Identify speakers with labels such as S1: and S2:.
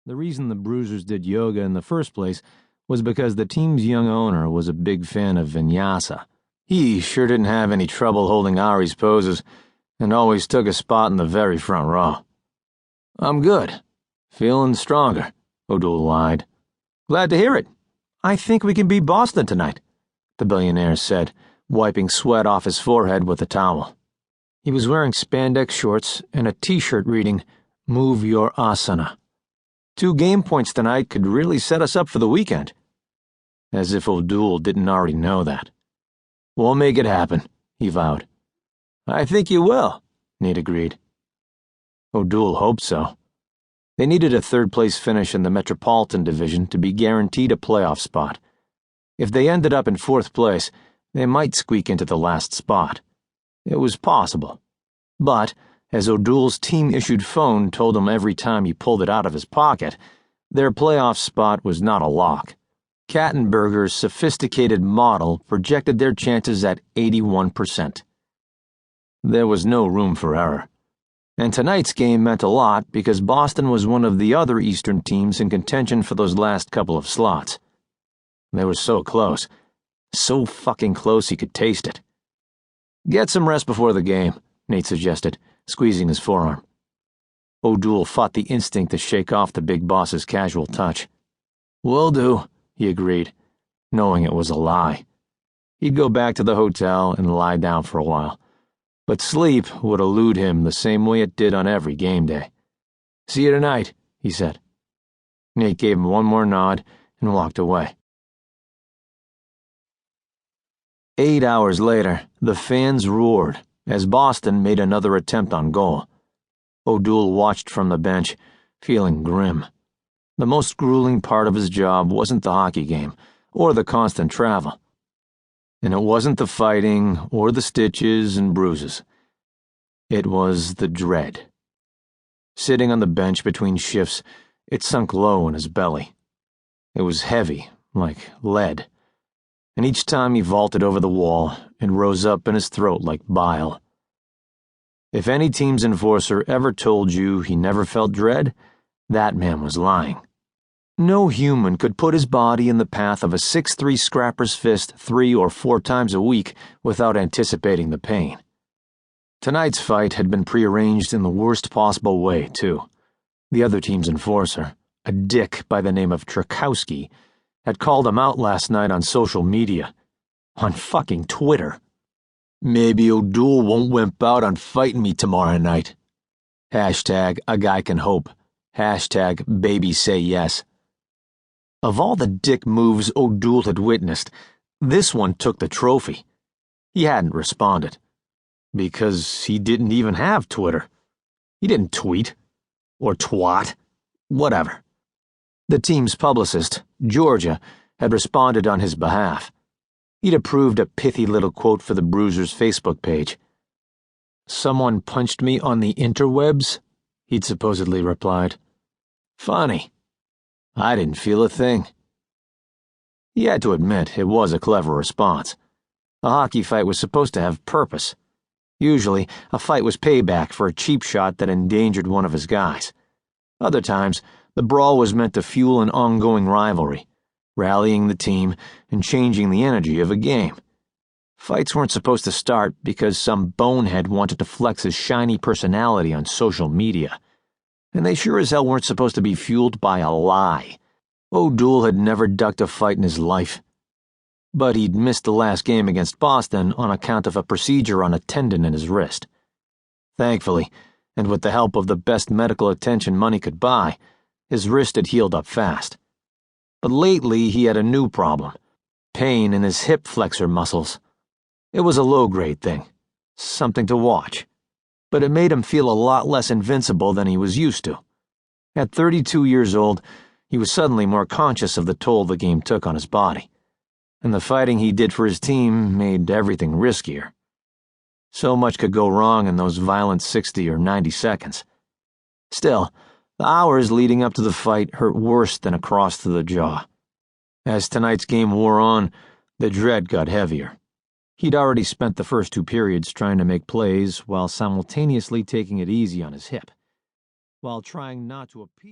S1: The reason the Bruisers did yoga in the first place was because the team's young owner was a big fan of vinyasa. He sure didn't have any trouble holding Ari's poses and always took a spot in the very front row. "I'm good. Feeling stronger," ODoul lied. "Glad to hear it. I think we can beat Boston tonight," the billionaire said, wiping sweat off his forehead with a towel. He was wearing spandex shorts and a t-shirt reading, "Move your asana." 2 game points tonight could really set us up for the weekend. As if ODoul didn't already know that. "We'll make it happen," he vowed. "I think you will," Nate agreed. ODoul hoped so. They needed a third-place finish in the Metropolitan Division to be guaranteed a playoff spot. If they ended up in 4th place, they might squeak into the last spot. It was possible. But, as ODoul's team-issued phone told him every time he pulled it out of his pocket, their playoff spot was not a lock. Kattenberger's sophisticated model projected their chances at 81%. There was no room for error. And tonight's game meant a lot because Boston was one of the other Eastern teams in contention for those last couple of slots. They were so close. So fucking close he could taste it. "Get some rest before the game," Nate suggested, squeezing his forearm. ODoul fought the instinct to shake off the big boss's casual touch. "Will do," he agreed, knowing it was a lie. He'd go back to the hotel and lie down for a while, but sleep would elude him the same way it did on every game day. "See you tonight," he said. Nate gave him one more nod and walked away. 8 hours later, the fans roared as Boston made another attempt on goal. ODoul watched from the bench, feeling grim. The most grueling part of his job wasn't the hockey game, or the constant travel. And it wasn't the fighting, or the stitches and bruises. It was the dread. Sitting on the bench between shifts, it sunk low in his belly. It was heavy, like lead. And each time he vaulted over the wall, it rose up in his throat like bile. If any team's enforcer ever told you he never felt dread, that man was lying. No human could put his body in the path of a 6'3" scrapper's fist 3 or 4 times a week without anticipating the pain. Tonight's fight had been prearranged in the worst possible way, too. The other team's enforcer, a dick by the name of Tchaikovsky, had called him out last night on social media. On fucking Twitter. "Maybe ODoul won't wimp out on fighting me tomorrow night. Hashtag a guy can hope. Hashtag baby say yes." Of all the dick moves ODoul had witnessed, this one took the trophy. He hadn't responded. Because he didn't even have Twitter. He didn't tweet. Or twat. Whatever. The team's publicist, Georgia, had responded on his behalf. He'd approved a pithy little quote for the Bruisers' Facebook page. "Someone punched me on the interwebs," he'd supposedly replied. "Funny. I didn't feel a thing." He had to admit it was a clever response. A hockey fight was supposed to have purpose. Usually, a fight was payback for a cheap shot that endangered one of his guys. Other times, the brawl was meant to fuel an ongoing rivalry, rallying the team and changing the energy of a game. Fights weren't supposed to start because some bonehead wanted to flex his shiny personality on social media. And they sure as hell weren't supposed to be fueled by a lie. ODoul had never ducked a fight in his life. But he'd missed the last game against Boston on account of a procedure on a tendon in his wrist. Thankfully, and with the help of the best medical attention money could buy, his wrist had healed up fast. But lately he had a new problem, pain in his hip flexor muscles. It was a low-grade thing, something to watch. But it made him feel a lot less invincible than he was used to. At 32 years old, he was suddenly more conscious of the toll the game took on his body. And the fighting he did for his team made everything riskier. So much could go wrong in those violent 60 or 90 seconds. Still, the hours leading up to the fight hurt worse than a cross to the jaw. As tonight's game wore on, the dread got heavier. He'd already spent the first 2 periods trying to make plays while simultaneously taking it easy on his hip, while trying not to appear